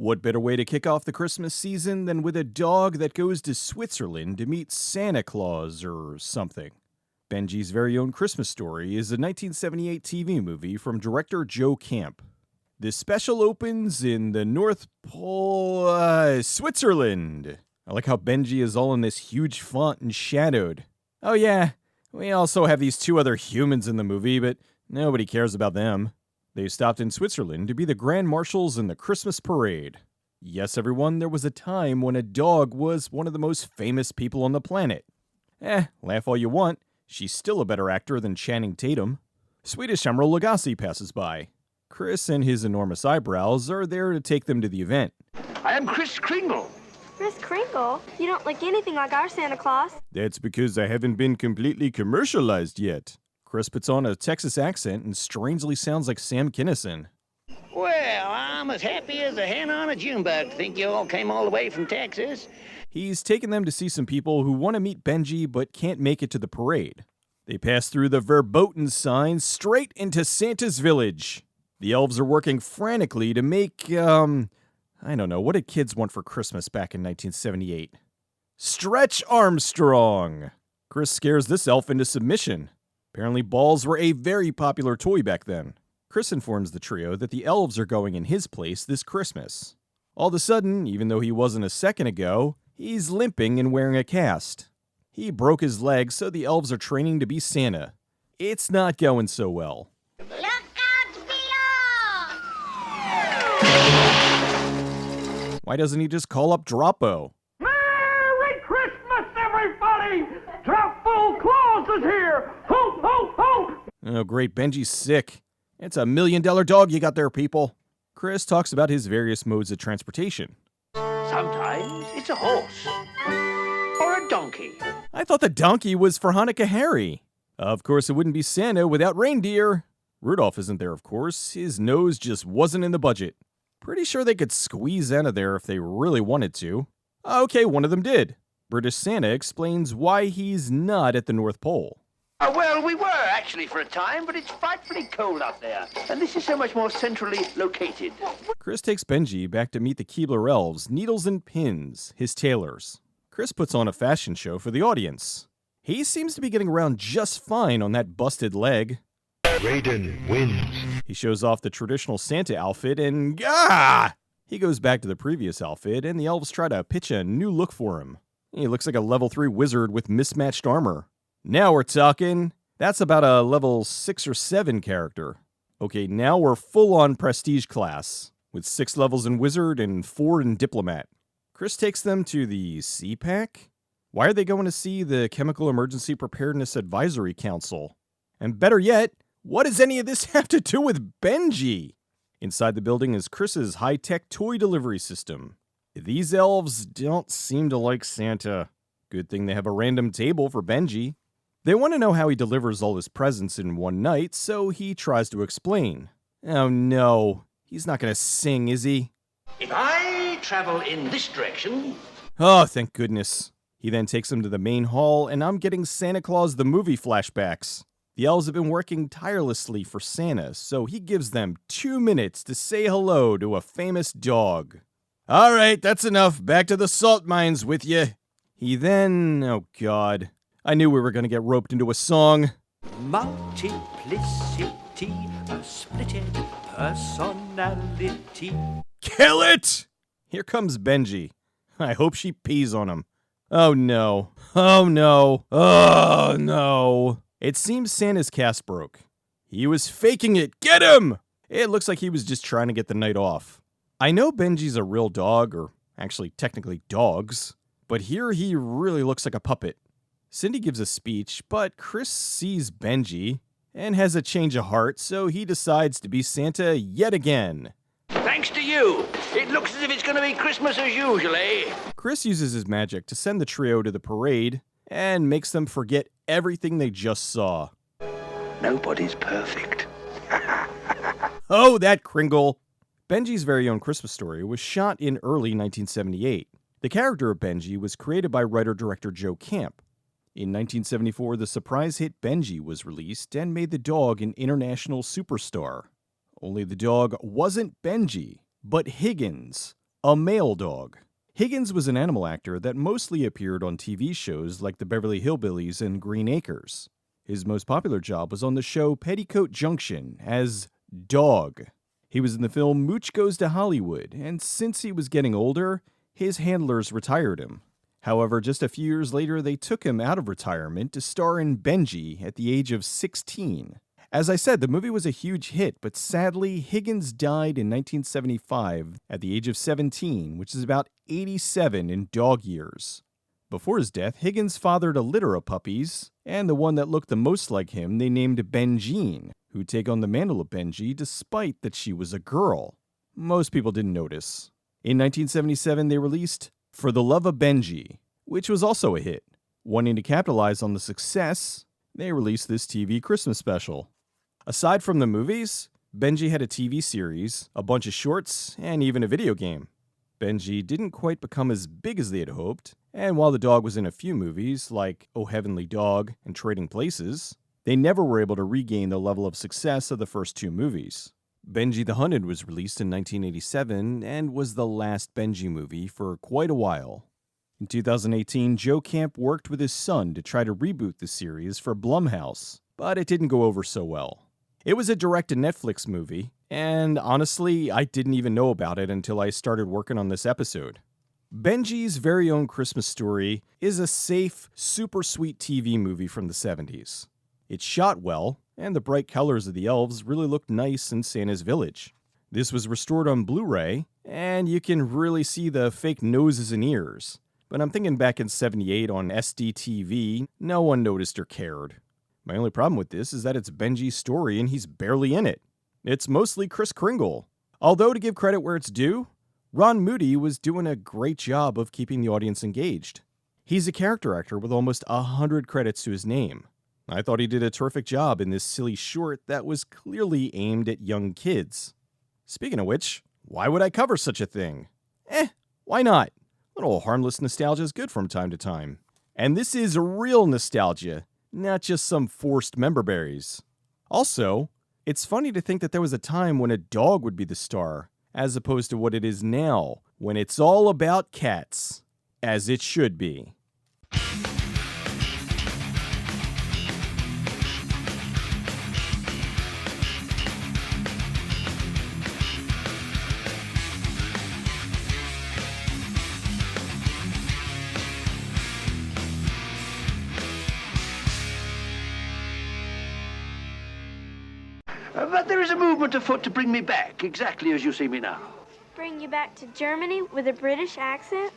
What better way to kick off the Christmas season than with a dog that goes to Switzerland to meet Santa Claus or something? Benji's Very Own Christmas Story is a 1978 TV movie from director Joe Camp. This special opens in the North Pole, Switzerland. I like how Benji is all in this huge font and shadowed. Oh yeah, we also have these two other humans in the movie, but nobody cares about them. They stopped in Switzerland to be the grand marshals in the Christmas parade. Yes, everyone, there was a time when a dog was one of the most famous people on the planet. Laugh all you want, she's still a better actor than Channing Tatum. Swedish Emerald Lagasse passes by. Chris and his enormous eyebrows are there to take them to the event. I am Kris Kringle. Kris Kringle? You don't look anything like our Santa Claus. That's because I haven't been completely commercialized yet. Chris puts on a Texas accent and strangely sounds like Sam Kinison. Well, I'm as happy as a hen on a June bug. Think you all came all the way from Texas? He's taken them to see some people who want to meet Benji but can't make it to the parade. They pass through the verboten sign straight into Santa's village. The elves are working frantically to make, I don't know, what did kids want for Christmas back in 1978? Stretch Armstrong! Chris scares this elf into submission. Apparently balls were a very popular toy back then. Chris informs the trio that the elves are going in his place this Christmas. All of a sudden, even though he wasn't a second ago, he's limping and wearing a cast. He broke his leg, so the elves are training to be Santa. It's not going so well. Look out below! Why doesn't he just call up Droppo? Merry Christmas, everybody! Droppo Claus is here! Ho, ho, ho! Oh, great, Benji's sick. It's $1 million dog you got there, people. Chris talks about his various modes of transportation. Sometimes it's a horse. Or a donkey. I thought the donkey was for Hanukkah Harry. Of course, it wouldn't be Santa without reindeer. Rudolph isn't there, of course. His nose just wasn't in the budget. Pretty sure they could squeeze out of there if they really wanted to. Okay, one of them did. British Santa explains why he's not at the North Pole. Well, we were actually for a time, but it's frightfully cold up there. And this is so much more centrally located. Chris takes Benji back to meet the Keebler elves, Needles and Pins, his tailors. Chris puts on a fashion show for the audience. He seems to be getting around just fine on that busted leg. Raiden wins. He shows off the traditional Santa outfit and he goes back to the previous outfit and the elves try to pitch a new look for him. He looks like a level 3 wizard with mismatched armor. Now we're talking. That's about a level 6 or 7 character. Okay, now we're full on prestige class, with 6 levels in wizard and 4 in diplomat. Chris takes them to the CPAC? Why are they going to see the Chemical Emergency Preparedness Advisory Council? And better yet, what does any of this have to do with Benji? Inside the building is Chris's high-tech toy delivery system. These elves don't seem to like Santa. Good thing they have a random table for Benji. They want to know how he delivers all his presents in one night, so he tries to explain. Oh no, he's not going to sing, is he? If I travel in this direction... Oh, thank goodness. He then takes them to the main hall, and I'm getting Santa Claus the movie flashbacks. The elves have been working tirelessly for Santa, so he gives them 2 minutes to say hello to a famous dog. All right, that's enough. Back to the salt mines with you. He then... oh god. I knew we were going to get roped into a song. Multiplicity, a splitted personality. Kill it! Here comes Benji. I hope she pees on him. Oh no. Oh no. Oh no. It seems Santa's cast broke. He was faking it. Get him! It looks like he was just trying to get the night off. I know Benji's a real dog, or actually technically dogs, but here he really looks like a puppet. Cindy gives a speech, but Chris sees Benji and has a change of heart, so he decides to be Santa yet again. Thanks to you. It looks as if it's going to be Christmas as usual, eh? Chris uses his magic to send the trio to the parade and makes them forget everything they just saw. Nobody's perfect. Oh, that Kringle! Benji's Very Own Christmas Story was shot in early 1978. The character of Benji was created by writer-director Joe Camp. In 1974, the surprise hit Benji was released and made the dog an international superstar. Only the dog wasn't Benji, but Higgins, A male dog. Higgins was an animal actor that mostly appeared on TV shows like the Beverly Hillbillies and Green Acres. His most popular job was on the show Petticoat Junction as Dog. He was in the film Mooch Goes to Hollywood, and since he was getting older, his handlers retired him. However, just a few years later, they took him out of retirement to star in Benji at the age of 16. As I said, the movie was a huge hit, but sadly, Higgins died in 1975 at the age of 17, which is about 87 in dog years. Before his death, Higgins fathered a litter of puppies, and the one that looked the most like him they named Benji, who'd take on the mantle of Benji despite that she was a girl. Most people didn't notice. In 1977, they released For the Love of Benji, which was also a hit. Wanting to capitalize on the success, they released this TV Christmas special. Aside from the movies, Benji had a TV series, a bunch of shorts, and even a video game. Benji didn't quite become as big as they had hoped, and while the dog was in a few movies, like Oh Heavenly Dog and Trading Places, they never were able to regain the level of success of the first two movies. Benji the Hunted was released in 1987 and was the last Benji movie for quite a while. In 2018, Joe Camp worked with his son to try to reboot the series for Blumhouse, but it didn't go over so well. It was a direct-to-Netflix movie, and honestly, I didn't even know about it until I started working on this episode. Benji's Very Own Christmas Story is a safe, super sweet TV movie from the 70s. It's shot well, and the bright colors of the elves really looked nice in Santa's village. This was restored on Blu-ray, and you can really see the fake noses and ears. But I'm thinking back in '78 on SD-TV, no one noticed or cared. My only problem with this is that it's Benji's story and he's barely in it. It's mostly Kris Kringle. Although, to give credit where it's due, Ron Moody was doing a great job of keeping the audience engaged. He's a character actor with almost 100 credits to his name. I thought he did a terrific job in this silly short that was clearly aimed at young kids. Speaking of which, why would I cover such a thing? Why not? A little harmless nostalgia is good from time to time. And this is real nostalgia, not just some forced member berries. Also, it's funny to think that there was a time when a dog would be the star, as opposed to what it is now, when it's all about cats. As it should be. But there is a movement afoot to bring me back, exactly as you see me now. Bring you back to Germany with a British accent?